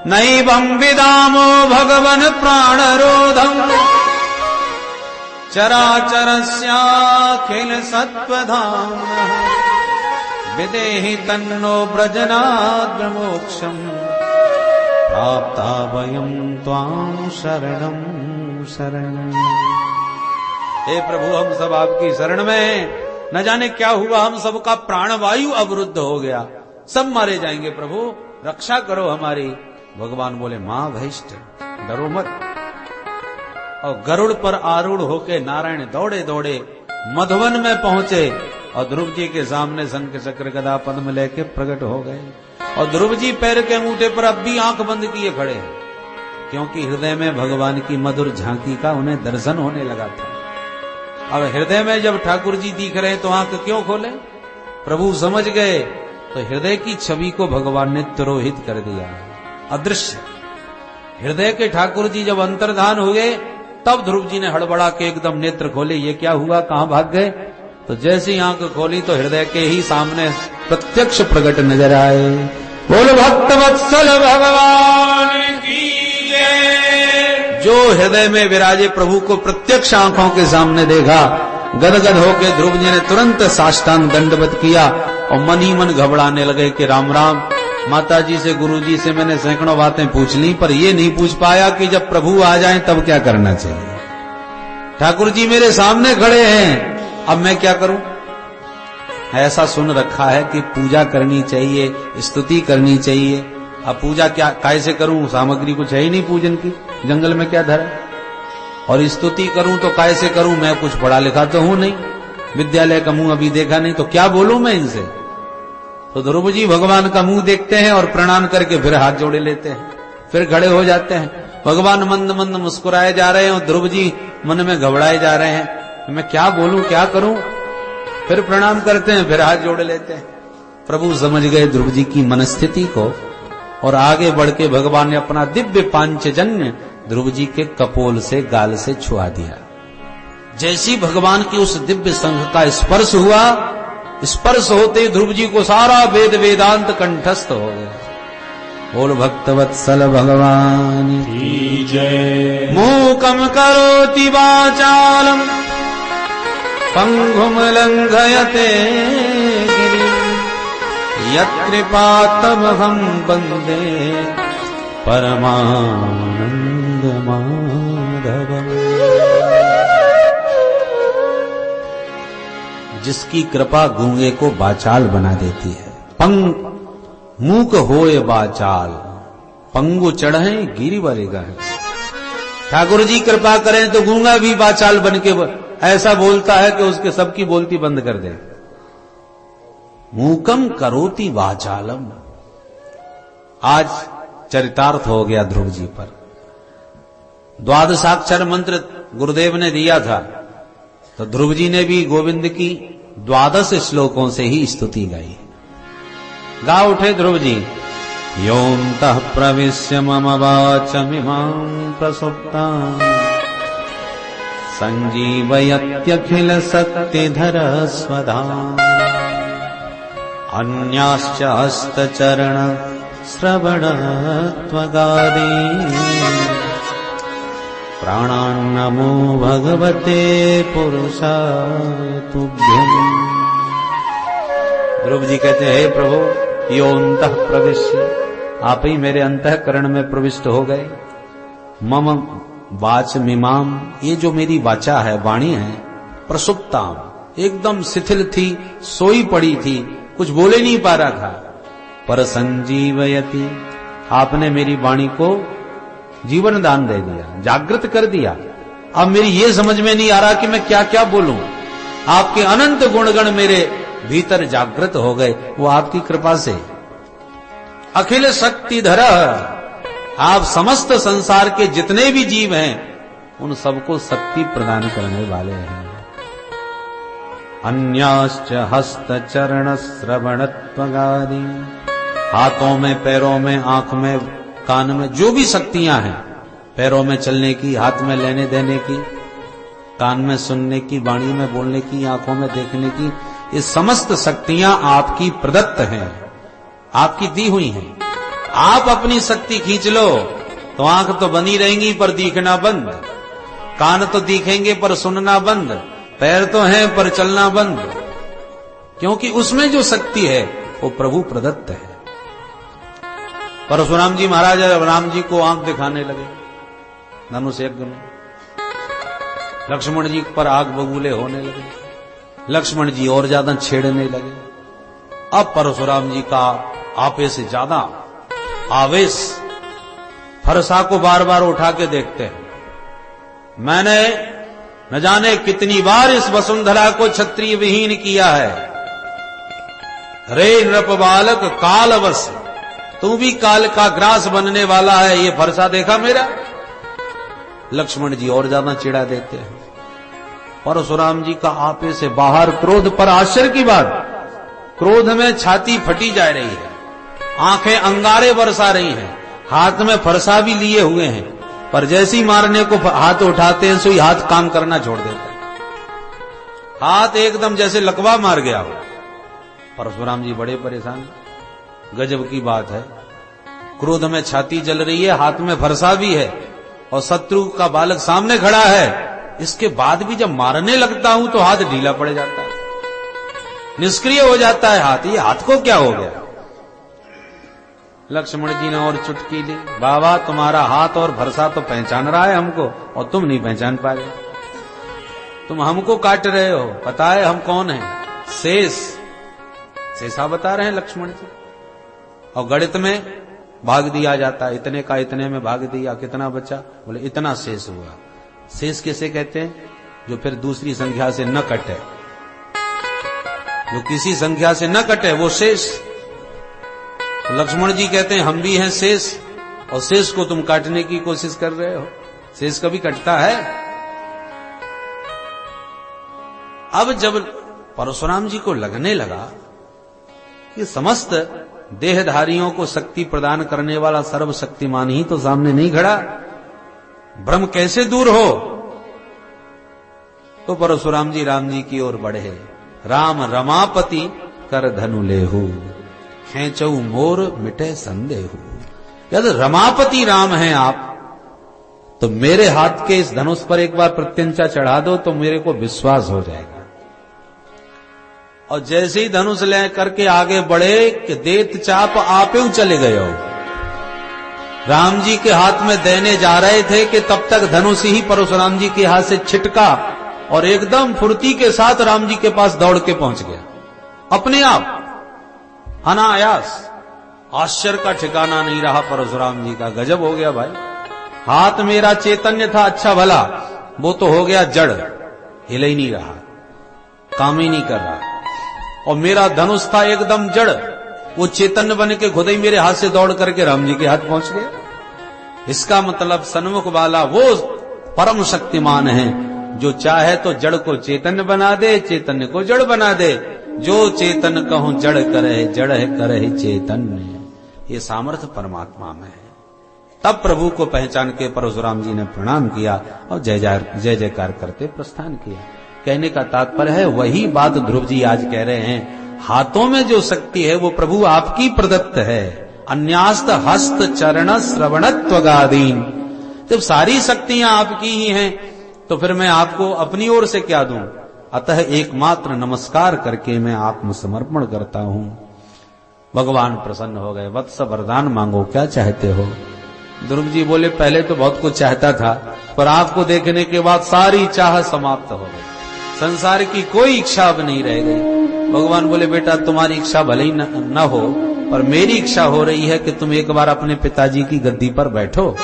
नैवं विदामो भगवन् प्राणरोधम् चराचरस्याखिल सत्त्वधाम्नः विदेहि तन्नो व्रजनाद् मोक्षम् प्राप्ता वयं त्वां शरणं शरणम्। हे प्रभु, हम सब आपकी शरण में। न जाने क्या हुआ, हम सबका प्राणवायु अवरुद्ध हो गया, सब मारे जाएंगे। प्रभु रक्षा करो हमारी। भगवान बोले, मां भैष्ट, डरो मत। और गरुड़ पर आरूढ़ होके नारायण दौड़े दौड़े मधुवन में पहुंचे और ध्रुव जी के सामने शंख चक्र गदा पद्म लेके प्रकट हो गए। और ध्रुव जी पैर के अंगूठे पर अब भी आंख बंद किए खड़े हैं, क्योंकि हृदय में भगवान की मधुर झांकी का उन्हें दर्शन होने लगा था। अब हृदय में जब ठाकुर जी दिख रहे तो आंख क्यों खोले? प्रभु समझ गए, तो हृदय की छवि को भगवान ने तिरोहित कर दिया, अदृश्य। हृदय के ठाकुर जी जब अंतर्धान हुए तब ध्रुव जी ने हड़बड़ा के एकदम नेत्र खोले। ये क्या हुआ, कहां भाग गए? तो जैसी आंख खोली तो हृदय के ही सामने प्रत्यक्ष प्रकट नजर आए। बोल भक्त वत्सल भगवान की जय। जो हृदय में विराजे प्रभु को प्रत्यक्ष आंखों के सामने देखा, गदगद होकर ध्रुव जी ने तुरंत साष्टांग दंडवत किया और मन ही मन घबराने लगे कि राम राम, माता जी से गुरु जी से मैंने सैकड़ों बातें पूछ ली, पर ये नहीं पूछ पाया कि जब प्रभु आ जाएं तब क्या करना चाहिए। ठाकुर जी मेरे सामने खड़े हैं, अब मैं क्या करूं? ऐसा सुन रखा है कि पूजा करनी चाहिए, स्तुति करनी चाहिए। अब पूजा क्या कैसे करूं? सामग्री कुछ है ही नहीं पूजन की, जंगल में क्या धरा। और स्तुति करूं तो कैसे करूं? मैं कुछ पढ़ा लिखा तो हूं नहीं, विद्यालय का मुंह अभी देखा नहीं, तो क्या बोलूं मैं इनसे? तो ध्रुव जी भगवान का मुंह देखते हैं और प्रणाम करके फिर हाथ जोड़े लेते हैं, फिर खड़े हो जाते हैं। भगवान मंद मंद मुस्कुराए जा रहे हैं और ध्रुव जी मन में घबराए जा रहे हैं, मैं क्या बोलूं, क्या करूं? फिर प्रणाम करते हैं, फिर हाथ जोड़ लेते हैं। प्रभु समझ गए ध्रुव जी की मनस्थिति को और आगे बढ़ के भगवान ने अपना दिव्य पांचजन्य ध्रुव जी के कपोल से, गाल से छुआ दिया। जैसी भगवान की उस दिव्य संघ का स्पर्श हुआ, स्पर्श होते ध्रुव जी को सारा वेद वेदांत कंठस्थ हो गया। बोल भक्तवत्सल भगवान की जय। मूकम करोति वाचालम पंगुम लंघयते गिरिं यत्कृपातमहं वन्दे परमानंद माधवम्। जिसकी कृपा गूंगे को बाचाल बना देती है। मूक होए बाचाल, पंगु चढ़े गिरिवर गहे। ठाकुर जी कृपा करें तो गूंगा भी बाचाल बन के ऐसा बोलता है कि उसके सबकी बोलती बंद कर दे। मूकम करोति वाचालम। आज चरितार्थ हो गया ध्रुव जी पर। द्वादशाक्षर मंत्र गुरुदेव ने दिया था, तो ध्रुव जी ने भी गोविंद की 12 श्लोकों से ही स्तुति गाई। गा उठे ध्रुव जी। योऽन्तः प्रविश्य मम वाचमिमां प्रसुप्तां संजीवयत्यखिल सत्यधर स्वधाम् अन्याश्च हस्तचरण श्रवणत्वगादीन् प्राणान्नमो भगवते पुरुषाय तुभ्यम्। ध्रुव जी कहते हैं, हे प्रभु, योऽन्तः प्रविश्य, आप ही मेरे अंतःकरण में प्रविष्ट हो गए। मम वाचमिमाम, ये जो मेरी वाचा है, वाणी है, प्रसुप्ताम, एकदम शिथिल थी, सोई पड़ी थी, कुछ बोले नहीं पा रहा था। पर संजीवयति, आपने मेरी वाणी को जीवन दान दे दिया, जागृत कर दिया। अब मेरी ये समझ में नहीं आ रहा कि मैं क्या क्या बोलूं। आपके अनंत गुणगण मेरे भीतर जागृत हो गए, वो आपकी कृपा से। अखिल शक्तिधर, आप समस्त संसार के जितने भी जीव हैं उन सबको शक्ति प्रदान करने वाले हैं। अन्याश्च हस्त चरण श्रवणत्वगादि, हाथों में, पैरों में, आंख में, कान में जो भी शक्तियां हैं, पैरों में चलने की, हाथ में लेने देने की, कान में सुनने की, वाणी में बोलने की, आंखों में देखने की, ये समस्त शक्तियां आपकी प्रदत्त हैं, आपकी दी हुई हैं। आप अपनी शक्ति खींच लो तो आंख तो बनी रहेंगी पर दिखना बंद, कान तो दिखेंगे पर सुनना बंद, पैर तो हैं पर चलना बंद, क्योंकि उसमें जो शक्ति है वो प्रभु प्रदत्त है। परशुराम जी महाराज राम जी को आंख दिखाने लगे धनुष यज्ञ में, लक्ष्मण जी पर आग बबूले होने लगे, लक्ष्मण जी और ज्यादा छेड़ने लगे। अब परशुराम जी का आपे से ज्यादा आवेश, फरसा को बार बार उठा के देखते हैं। मैंने न जाने कितनी बार इस वसुंधरा को क्षत्रिय विहीन किया है। रे नृप बालक कालवश, तू भी काल का ग्रास बनने वाला है, ये फरसा देखा मेरा। लक्ष्मण जी और ज्यादा चिढ़ा देते हैं। परशुराम जी का आपे से बाहर क्रोध, पर आश्चर्य की बात, क्रोध में छाती फटी जा रही है, आंखें अंगारे बरसा रही हैं, हाथ में फरसा भी लिए हुए हैं, पर जैसी मारने को हाथ उठाते हैं सोई हाथ काम करना छोड़ देता है, हाथ एकदम जैसे लकवा मार गया हो। परशुराम जी बड़े परेशान। गजब की बात है, क्रोध में छाती जल रही है, हाथ में फरसा भी है और शत्रु का बालक सामने खड़ा है, इसके बाद भी जब मारने लगता हूं तो हाथ ढीला पड़ जाता है, निष्क्रिय हो जाता है हाथ। ये हाथ को क्या हो गया? लक्ष्मण जी ने और चुटकी ली, बाबा तुम्हारा हाथ और फरसा तो पहचान रहा है हमको और तुम नहीं पहचान पा रहे, तुम हमको काट रहे हो, पता है हम कौन हैं? शेष, शेषा बता रहे हैं लक्ष्मण जी। और गणित में भाग दिया जाता है, इतने का इतने में भाग दिया, कितना बचा? बोले इतना शेष हुआ। शेष किसे कहते हैं? जो फिर दूसरी संख्या से न कटे, जो किसी संख्या से न कटे वो शेष। तो लक्ष्मण जी कहते हैं हम भी हैं शेष, और शेष को तुम काटने की कोशिश कर रहे हो। शेष कभी कटता है? अब जब परशुराम जी को लगने लगा कि समस्त देहधारियों को शक्ति प्रदान करने वाला सर्वशक्तिमान ही तो सामने नहीं खड़ा, भ्रम कैसे दूर हो, तो परशुराम जी राम जी की ओर बढ़े। राम रमापति कर धनु लेहु, खेचऊ मोर मिटे संदेहु। यदि रमापति राम हैं आप, तो मेरे हाथ के इस धनुष पर एक बार प्रत्यंचा चढ़ा दो तो मेरे को विश्वास हो जाएगा। और जैसे ही धनुष ले करके आगे बढ़े कि देत चाप आपे चले गए हो, राम जी के हाथ में देने जा रहे थे कि तब तक धनुष ही परशुराम जी के हाथ से छिटका और एकदम फुर्ती के साथ राम जी के पास दौड़ के पहुंच गया अपने आप, अनायास। आश्चर्य का ठिकाना नहीं रहा परशुराम जी का। गजब हो गया भाई, हाथ मेरा चैतन्य था अच्छा भला, वो तो हो गया जड़, हिल ही नहीं रहा, काम ही नहीं कर रहा। और मेरा धनुष था एकदम जड़, वो चैतन्य बन के खुद ही मेरे हाथ से दौड़ करके राम जी के हाथ पहुंच गया। इसका मतलब सन्मुख वाला वो परम शक्तिमान है जो चाहे तो जड़ को चैतन्य बना दे, चैतन्य को जड़ बना दे। जो चेतन कहूं जड़ करे, जड़ है करे चैतन्य। ये सामर्थ्य परमात्मा में है। तब प्रभु को पहचान के परशुराम जी ने प्रणाम किया और जय जयकार करते प्रस्थान किया। कहने का तात्पर्य है वही बात ध्रुव जी आज कह रहे हैं, हाथों में जो शक्ति है वो प्रभु आपकी प्रदत्त है। अन्यास्त हस्त चरण श्रवणत्वगादीन, जब सारी शक्तियां आपकी ही हैं तो फिर मैं आपको अपनी ओर से क्या दूं? अतः एकमात्र नमस्कार करके मैं आत्मसमर्पण करता हूं। भगवान प्रसन्न हो गए। वत्स वरदान मांगो, क्या चाहते हो? ध्रुव जी बोले पहले तो बहुत कुछ चाहता था, पर आपको देखने के बाद सारी चाह समाप्त हो गई, संसार की कोई इच्छा अब नहीं रह गई। भगवान बोले बेटा तुम्हारी इच्छा भले ही न हो, पर मेरी इच्छा हो रही है कि तुम एक बार अपने पिताजी की गद्दी पर बैठो,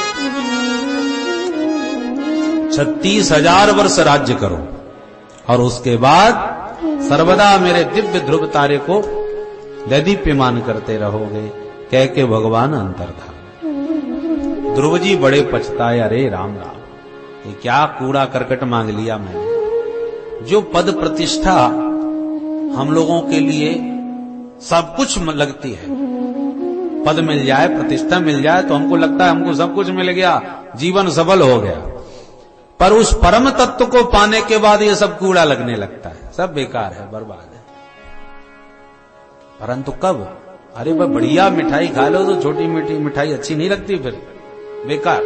36,000 वर्ष राज्य करो और उसके बाद सर्वदा मेरे दिव्य ध्रुव तारे को दैदीप्यमान करते रहोगे। कह के भगवान अंतर्धान। ध्रुव जी बड़े पछताए, अरे राम राम, ये क्या कूड़ा करकट मांग लिया मैंने। जो पद प्रतिष्ठा हम लोगों के लिए सब कुछ लगती है, पद मिल जाए, प्रतिष्ठा मिल जाए तो हमको लगता है हमको सब कुछ मिल गया, जीवन सफल हो गया। पर उस परम तत्व को पाने के बाद ये सब कूड़ा लगने लगता है, सब बेकार है, बर्बाद है। परंतु कब? अरे भाई बढ़िया मिठाई खा लो तो छोटी मीठी मिठाई अच्छी नहीं लगती, फिर बेकार।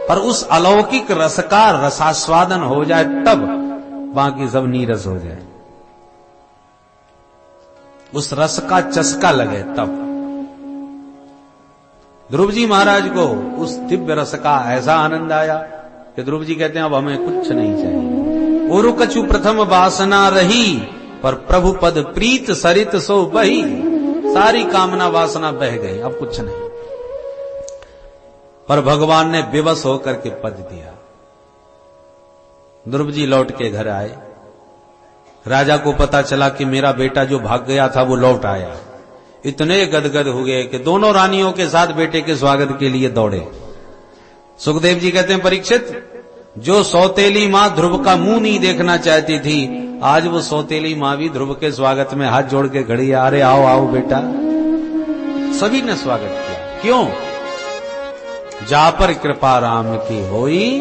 पर उस अलौकिक रस का रसास्वादन हो जाए तब बाकी सब नीरस हो जाए, उस रस का चस्का लगे तब। ध्रुव जी महाराज को उस दिव्य रस का ऐसा आनंद आया कि ध्रुव जी कहते हैं अब हमें कुछ नहीं चाहिए। ओरु कछु प्रथम वासना रही, पर प्रभु पद प्रीत सरित सो बही। सारी कामना वासना बह गई, अब कुछ नहीं। पर भगवान ने विवश होकर के पद दिया। ध्रुव जी लौट के घर आए। राजा को पता चला कि मेरा बेटा जो भाग गया था वो लौट आया। इतने गदगद हो गए कि दोनों रानियों के साथ बेटे के स्वागत के लिए दौड़े। सुखदेव जी कहते हैं परीक्षित, जो सौतेली मां ध्रुव का मुंह नहीं देखना चाहती थी, आज वो सौतेली मां भी ध्रुव के स्वागत में हाथ जोड़ के खड़ी है। अरे आओ आओ बेटा। सभी ने स्वागत किया। क्यों? जा पर कृपा राम की होई,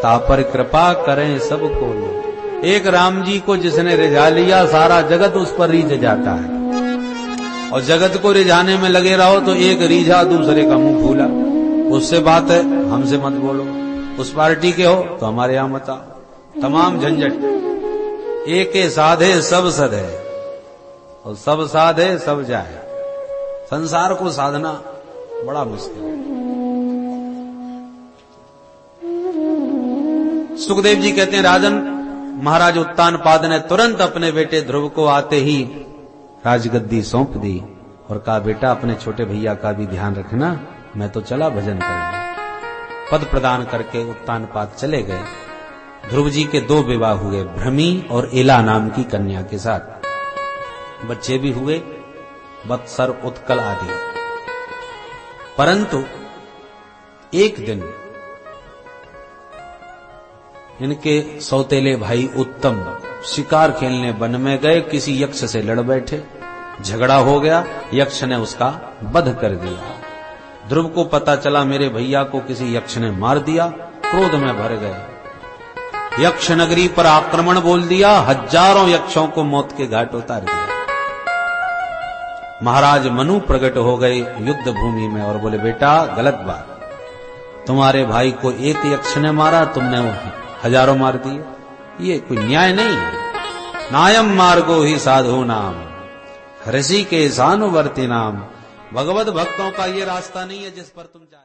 ता पर कृपा करें सब कोई। एक राम जी को जिसने रिझा लिया, सारा जगत उस पर रीझ जाता है। और जगत को रिझाने में लगे रहो तो एक रीझा दूसरे का मुंह फूला। उससे बात है, हमसे मत बोलो। उस पार्टी के हो तो हमारे यहां मत आओ। तमाम झंझट। एक साधे सब सधे, और सब साधे सब जाए। संसार को साधना बड़ा मुश्किल है। सुखदेव जी कहते हैं राजन, महाराज उत्तानपाद ने तुरंत अपने बेटे ध्रुव को आते ही राजगद्दी सौंप दी और कहा बेटा अपने छोटे भैया का भी ध्यान रखना, मैं तो चला भजन करने। पद प्रदान करके उत्तानपाद चले गए। ध्रुव जी के 2 विवाह हुए, भ्रमी और एला नाम की कन्या के साथ। बच्चे भी हुए, वत्सर, उत्कल आदि। परंतु एक दिन इनके सौतेले भाई उत्तम शिकार खेलने वन में गए, किसी यक्ष से लड़ बैठे, झगड़ा हो गया, यक्ष ने उसका वध कर दिया। ध्रुव को पता चला मेरे भैया को किसी यक्ष ने मार दिया, क्रोध में भर गए। यक्ष नगरी पर आक्रमण बोल दिया, हजारों यक्षों को मौत के घाट उतार दिया। महाराज मनु प्रकट हो गए युद्ध भूमि में और बोले बेटा गलत बात, तुम्हारे भाई को एक यक्ष ने मारा, तुमने हजारों मार दिए। ये कोई न्याय नहीं है। नायम मार्गो ही साधु नाम, ऋषि के सानुवर्ती नाम। भगवत भक्तों का ये रास्ता नहीं है जिस पर तुम जा रहे।